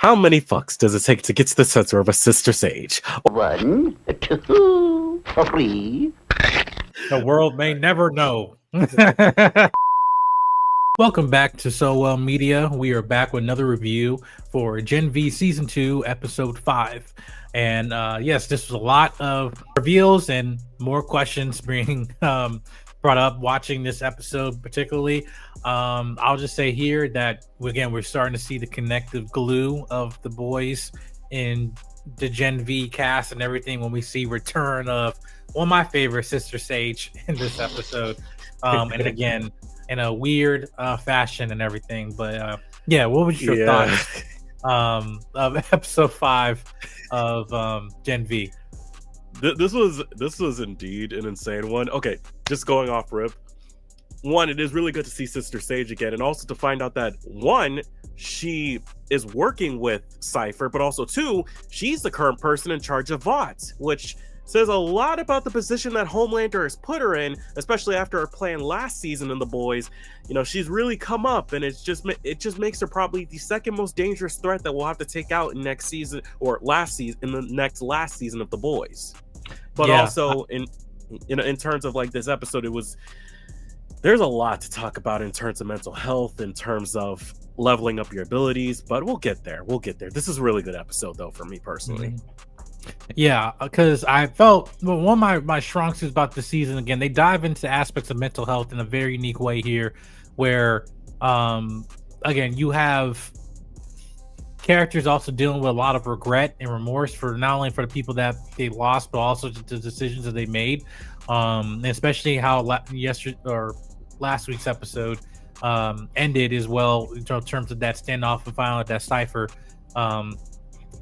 How many fucks does it take to get to the center of a sister sage? 1, 2, 3. The world may never know. Welcome back to So Well Media. We are back with another review for Gen V Season 2, Episode 5. And yes, this was a lot of reveals and more questions being brought up watching this episode particularly. I'll just say here that, again, we're starting to see the connective glue of the boys in the Gen V cast and everything when we see return of one of my favorite Sister Sage in this episode. And again, in a weird fashion and everything. But yeah, what was your thoughts of episode 5 of Gen V? This was indeed an insane one. Okay, just going off rip. One, it is really good to see Sister Sage again, and also to find out that one, she is working with Cypher, but also two, she's the current person in charge of Vought, which says a lot about the position that Homelander has put her in, especially after her plan last season in The Boys. You know, she's really come up, and it just makes her probably the second most dangerous threat that we'll have to take out in next season or last season of The Boys. But yeah, also in terms of like this episode, there's a lot to talk about in terms of mental health, in terms of leveling up your abilities, but we'll get there. This is a really good episode though for me personally. Yeah, because I felt one of my strong suits about the season, again, they dive into aspects of mental health in a very unique way here, where again, you have characters also dealing with a lot of regret and remorse for not only for the people that they lost, but also the decisions that they made, and especially how last week's episode ended as well in terms of that standoff and finally that Cypher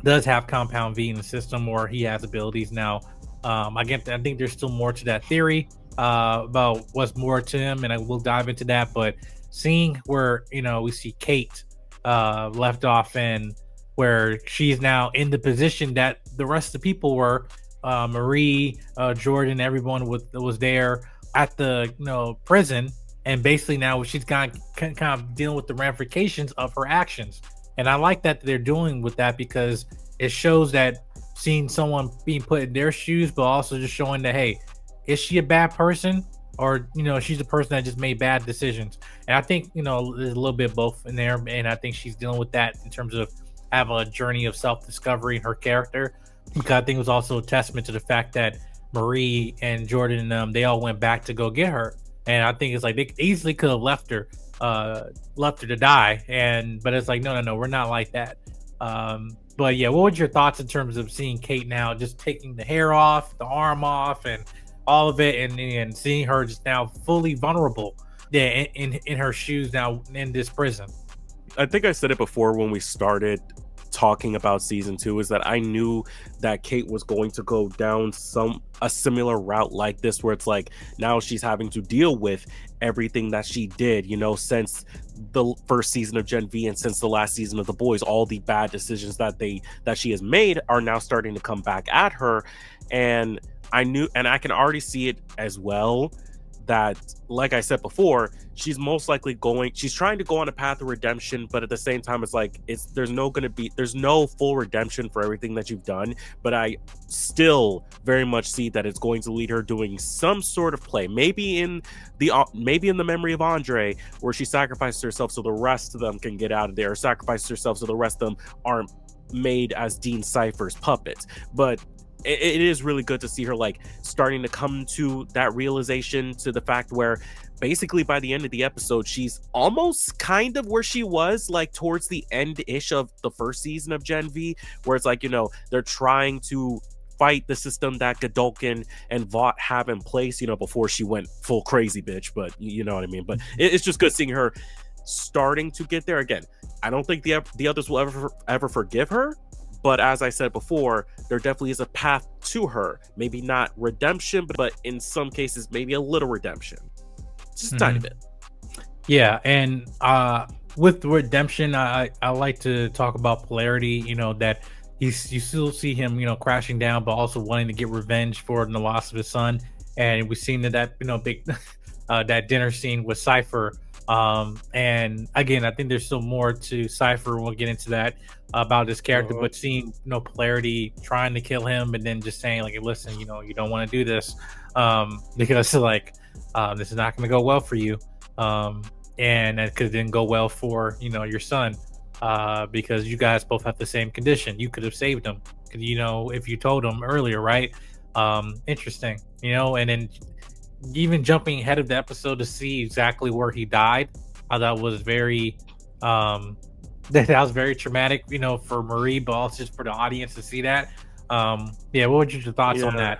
does have Compound V in the system, or he has abilities now. I think there's still more to that theory about what's more to him, and I will dive into that. But seeing where we see Kate left off, and where she's now in the position that the rest of the people were, Marie, Jordan, everyone was there at the prison, and basically now she's kind of dealing with the ramifications of her actions. And I like that they're doing with that, because it shows that seeing someone being put in their shoes, but also just showing that, hey, is she a bad person, or she's a person that just made bad decisions? And I think there's a little bit of both in there, and I think she's dealing with that in terms of having a journey of self-discovery in her character. Because I think it was also a testament to the fact that Marie and Jordan and they all went back to go get her, and I think it's like they easily could have left her to die, but it's like no, we're not like that. But yeah, what was your thoughts in terms of seeing Kate now just taking the hair off, the arm off, and all of it, and seeing her just now fully vulnerable in her shoes now in this prison? I think I said it before when we started talking about season 2, is that I knew that Kate was going to go down a similar route like this, where it's like now she's having to deal with everything that she did, since the first season of Gen V and since the last season of The Boys. All the bad decisions that she has made are now starting to come back at her, and I can already see it as well, that, like I said before, she's trying to go on a path of redemption, but at the same time, it's like there's no full redemption for everything that you've done. But I still very much see that it's going to lead her doing some sort of play, maybe in the memory of Andre, where she sacrificed herself so the rest of them can get out of there, or sacrificed herself so the rest of them aren't made as Dean Cypher's puppets. But it is really good to see her like starting to come to that realization, to the fact where basically by the end of the episode she's almost kind of where she was like towards the end-ish of the first season of Gen V, where it's like they're trying to fight the system that Godolkin and Vought have in place before she went full crazy bitch. But you know what I mean. But it's just good seeing her starting to get there. Again, I don't think the others will ever forgive her, but as I said before, there definitely is a path to her. Maybe not redemption, but in some cases, maybe a little redemption. Just a tiny bit. Yeah, and with redemption, I like to talk about polarity, that you still see him, crashing down, but also wanting to get revenge for the loss of his son. And we've seen that big that dinner scene with Cypher And again, I think there's still more to Cypher. We'll get into that about this character, Mhm. but seeing Polarity trying to kill him, and then just saying like, hey, listen, you don't want to do this, because like this is not going to go well for you, and it could then go well for your son, because you guys both have the same condition. You could have saved him, if you told him earlier, right? Interesting, and then even jumping ahead of the episode to see exactly where he died, I thought was very that was very traumatic, for Marie, but also just for the audience to see that. Yeah, what were your thoughts on Yeah.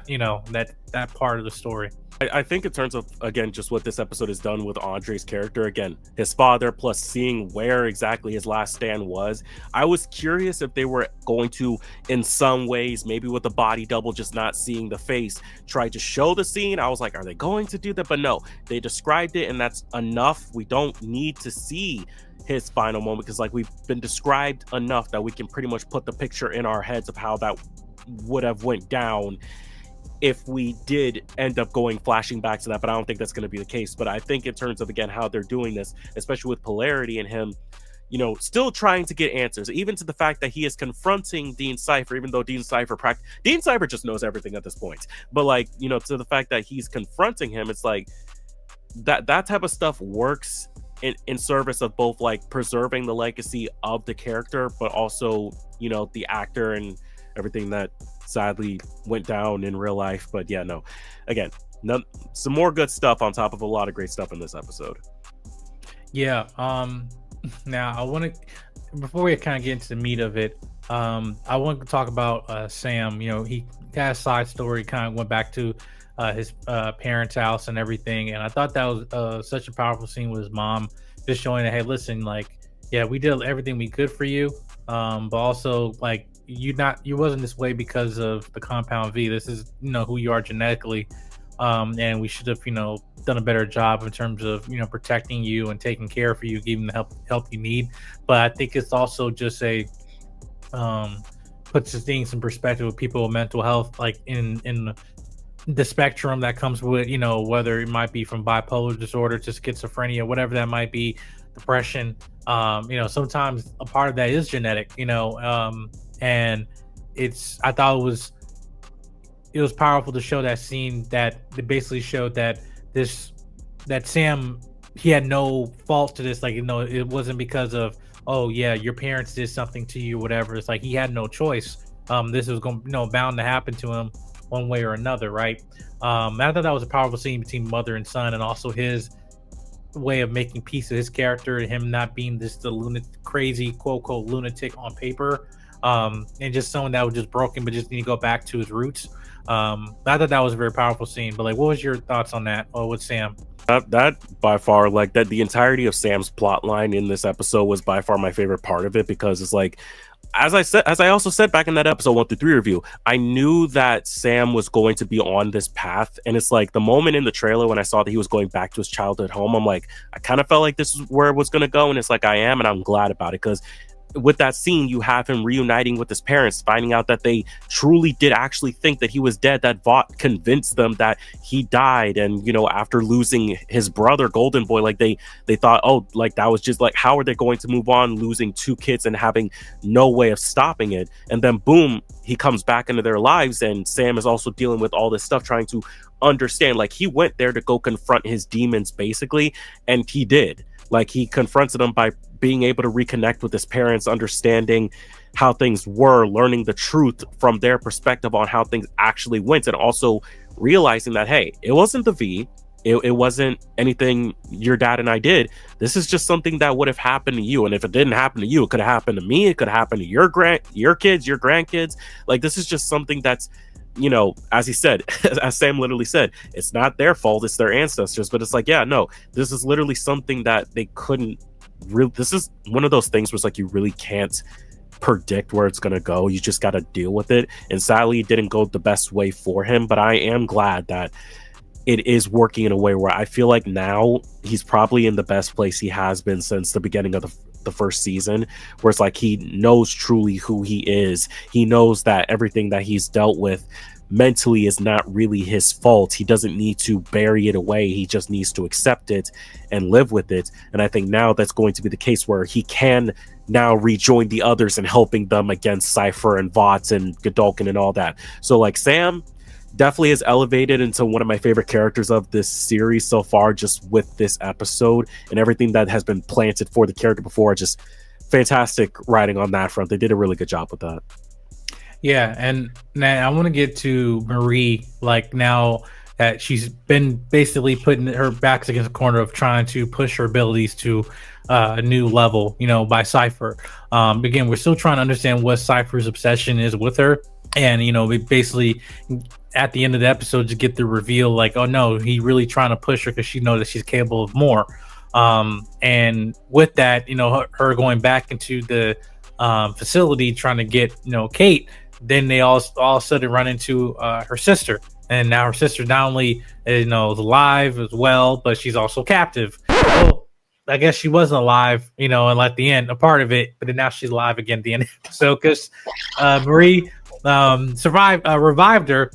that, that part of the story? I think in terms of, again, just what this episode has done with Andre's character, again, his father, plus seeing where exactly his last stand was, I was curious if they were going to, in some ways, maybe with the body double, just not seeing the face, try to show the scene. I was like, are they going to do that? But no, they described it, and that's enough. We don't need to see his final moment, because like we've been described enough that we can pretty much put the picture in our heads of how that would have went down if we did end up flashing back to that. But I don't think that's going to be the case. But I think in terms of, again, how they're doing this, especially with Polarity and him, still trying to get answers, even to the fact that he is confronting Dean Cypher, even though Dean Cypher just knows everything at this point. But like, to the fact that he's confronting him, it's like that type of stuff works in service of both like preserving the legacy of the character, but also, the actor and everything that sadly went down in real life. But yeah, no, again, some more good stuff on top of a lot of great stuff in this episode. Yeah. Now I want to, before we kind of get into the meat of it, I want to talk about Sam. He got a side story, kind of went back to his parents' house and everything, and I thought that was such a powerful scene with his mom, just showing that, hey, listen, like, yeah, we did everything we could for you, but also like you wasn't this way because of the compound V. This is who you are genetically, and we should have done a better job in terms of protecting you and taking care of you, giving the help you need. But I think it's also just a puts things in perspective with people with mental health, like in the spectrum that comes with whether it might be from bipolar disorder to schizophrenia, whatever that might be, depression. Sometimes a part of that is genetic, and I thought it was powerful to show that scene, that it basically showed that Sam, he had no fault to this. Like, it wasn't because of, oh yeah, your parents did something to you, whatever. It's like he had no choice. This was going bound to happen to him one way or another, right? I thought that was a powerful scene between mother and son, and also his way of making peace with his character, and him not being the crazy quote unquote lunatic on paper, and just someone that was just broken but just need to go back to his roots. I thought that was a very powerful scene. But like, what was your thoughts on that, or with Sam? That by far, like, that the entirety of Sam's plot line in this episode was by far my favorite part of it, because it's like, as I also said back in that episode 1 through 3 review, I knew that Sam was going to be on this path. And it's like the moment in the trailer when I saw that he was going back to his childhood home, I'm like, I kind of felt like this is where it was going to go. And it's like, and I'm glad about it, because with that scene, you have him reuniting with his parents, finding out that they truly did actually think that he was dead, that Vought convinced them that he died. And after losing his brother Golden Boy, like they thought, oh, like that was just like, how are they going to move on, losing 2 kids and having no way of stopping it? And then boom, he comes back into their lives, and Sam is also dealing with all this stuff, trying to understand. Like, he went there to go confront his demons basically, and he did. Like, he confronted them by being able to reconnect with his parents, understanding how things were, learning the truth from their perspective on how things actually went, and also realizing that, hey, it wasn't the V, it wasn't anything your dad and I did. This is just something that would have happened to you, and if it didn't happen to you, it could have happened to me, it could have happened to your kids, your grandkids. Like, this is just something that's, as he said, as Sam literally said, it's not their fault, it's their ancestors. But it's like, yeah, no, this is literally something that they couldn't really, this is one of those things where it's like, you really can't predict where it's going to go. You just got to deal with it. And sadly, it didn't go the best way for him. But I am glad that it is working in a way where I feel like now he's probably in the best place he has been since the beginning of the the first season, where it's like he knows truly who he is. He knows that everything that he's dealt with mentally is not really his fault. He doesn't need to bury it away. He just needs to accept it and live with it. And I think now that's going to be the case where he can now rejoin the others and helping them against Cypher and Vots and Godolkin and all that. So like Sam definitely has elevated into one of my favorite characters of this series so far, just with this episode and everything that has been planted for the character before. Just fantastic writing on that front. They did a really good job with that. Yeah, and now I want to get to Marie, like now that she's been basically putting her backs against the corner of trying to push her abilities to a new level, by Cypher. Again, we're still trying to understand what Cypher's obsession is with her. And, we basically, at the end of the episode, just get the reveal like, oh no, he really trying to push her because she knows that she's capable of more. And with that, her going back into the facility trying to get, Kate, then they all of a sudden run into her sister. And now her sister not only is alive as well, but she's also captive. Well, I guess she wasn't alive, and at the end, a part of it, but then now she's alive again at the end. So because Marie revived her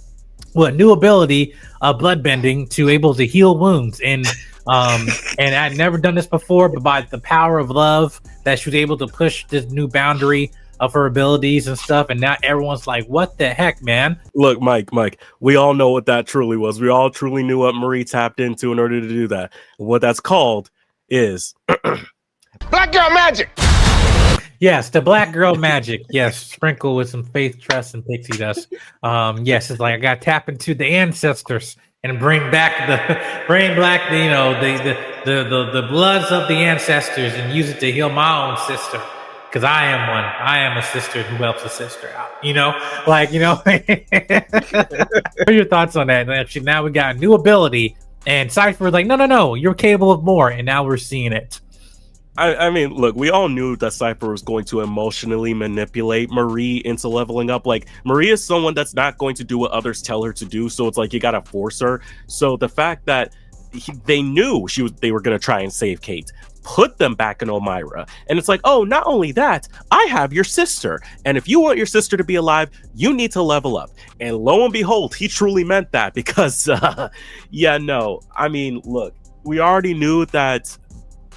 with a new ability, bloodbending, to able to heal wounds. And I'd never done this before, but by the power of love, that she was able to push this new boundary of her abilities and stuff, and now everyone's like, what the heck, man? Look, Mike, we all know what that truly was. We all truly knew what Marie tapped into in order to do that. What that's called is Black Girl Magic. Yes, the Black Girl Magic. Yes, sprinkle with some faith, trust, and pixie dust. Yes, it's like I got to tap into the ancestors and bring back the bloods of the ancestors and use it to heal my own sister. Because I am one. I am a sister who helps a sister out. What are your thoughts on that? And actually, now we got a new ability, and Cypher was like, no, you're capable of more, and now we're seeing it. I mean, look, we all knew that Cypher was going to emotionally manipulate Marie into leveling up. Like, Marie is someone that's not going to do what others tell her to do, so it's like you gotta force her. So the fact that they knew they were gonna try and save Kate, put them back in Elmira, and it's like, oh, not only that, I have your sister, and if you want your sister to be alive, you need to level up. And lo and behold, he truly meant that, because I mean, look, we already knew that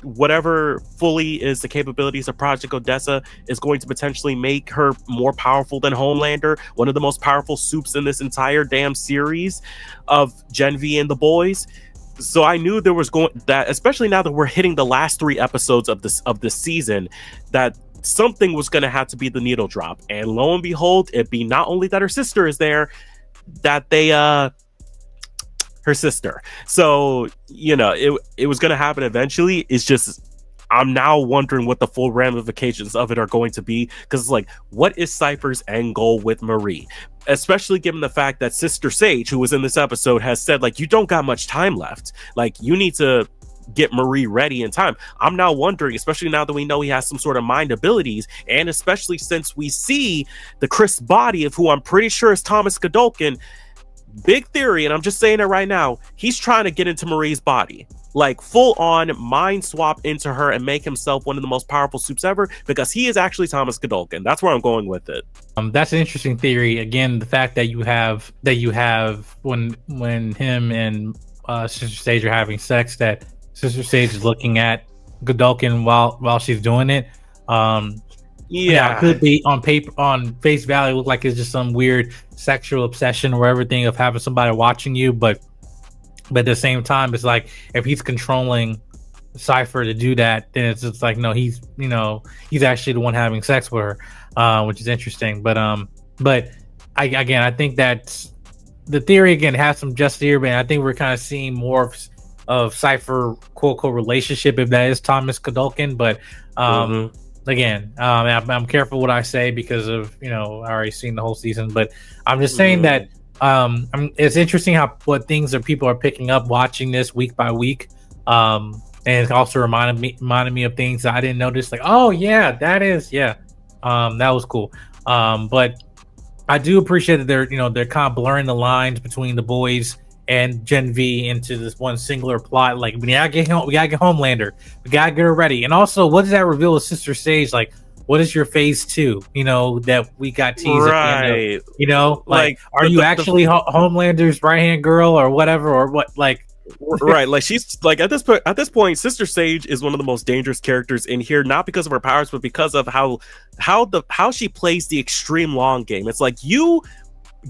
whatever fully is the capabilities of Project Odessa is going to potentially make her more powerful than Homelander, one of the most powerful soups in this entire damn series of Gen V and the boys. So I knew there was that, especially now that we're hitting the last 3 episodes of this season, that something was going to have to be the needle drop. And lo and behold, it be not only that her sister is there, that they her sister. So it was going to happen eventually. It's just I'm now wondering what the full ramifications of it are going to be, because it's like, what is Cypher's end goal with Marie? Especially given the fact that Sister Sage, who was in this episode, has said, like, you don't got much time left. Like, you need to get Marie ready in time. I'm now wondering, especially now that we know he has some sort of mind abilities, and especially since we see the crisp body of who I'm pretty sure is Thomas Godolkin, big theory, and I'm just saying it right now, he's trying to get into Marie's body. Like, full on mind swap into her and make himself one of the most powerful soups ever, because he is actually Thomas Godolkin. That's where I'm going with it. That's an interesting theory. Again, the fact that you have when him and Sister Sage are having sex, that Sister Sage is looking at Godolkin while she's doing it. It could be on paper, on face value, look like it's just some weird sexual obsession or everything of having somebody watching you, but at the same time, it's like, if he's controlling Cypher to do that, then it's just like, no, he's actually the one having sex with her, which is interesting. But I think that the theory again has some just here, but I think we're kind of seeing more of Cypher quote unquote relationship, if that is Thomas Godolkin. But again, I'm careful what I say because of I already seen the whole season, but I'm just saying that it's interesting what things that people are picking up watching this week by week, and it also reminded me of things that I didn't notice, like, oh yeah, that was cool. But I do appreciate that they're kind of blurring the lines between the boys and Gen V into this one singular plot. Like, we gotta get Homelander, we gotta get her ready. And also, what does that reveal of Sister Sage? Like, what is your phase 2? You know, that we got teased at the end of, you know, like are you actually Homelander's right hand girl or whatever, or what? Like, right, like she's like at this point, Sister Sage is one of the most dangerous characters in here, not because of her powers, but because of how she plays the extreme long game. It's like, you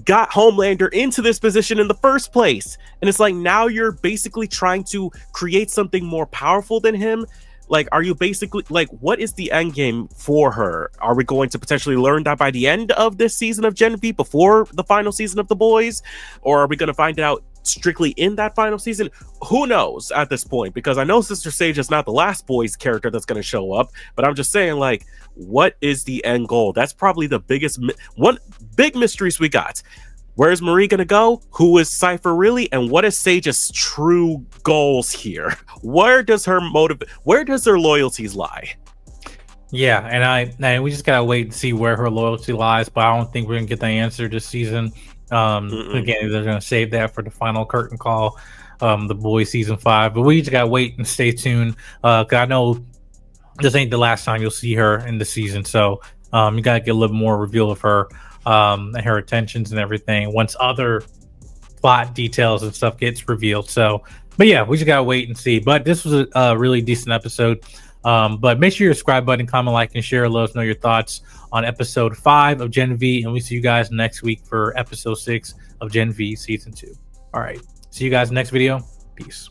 got Homelander into this position in the first place, and it's like, now you're basically trying to create something more powerful than him. Like, are you basically like, what is the end game for her? Are we going to potentially learn that by the end of this season of Gen V, before the final season of The Boys, or are we going to find out strictly in that final season? Who knows at this point, because I know Sister Sage is not the last Boys character that's going to show up, but I'm just saying, like, what is the end goal? That's probably the biggest one big mysteries we got. Where's Marie gonna go? Who is Cypher really? And what is Sage's true goals here? Where does her loyalties lie? Yeah, and we just gotta wait and see where her loyalty lies, but I don't think we're gonna get the answer this season. Again, they're gonna save that for the final curtain call, The Boys season 5. But we just gotta wait and stay tuned. Cause I know this ain't the last time you'll see her in the season, so you gotta get a little more reveal of her, and her intentions and everything once other plot details and stuff gets revealed. So, but yeah, we just gotta wait and see. But this was a really decent episode. But make sure you subscribe button, comment, like, and share. Let us know your thoughts on episode 5 of Gen V, and we see you guys next week for episode 6 of Gen V season 2. All right, see you guys next video. Peace.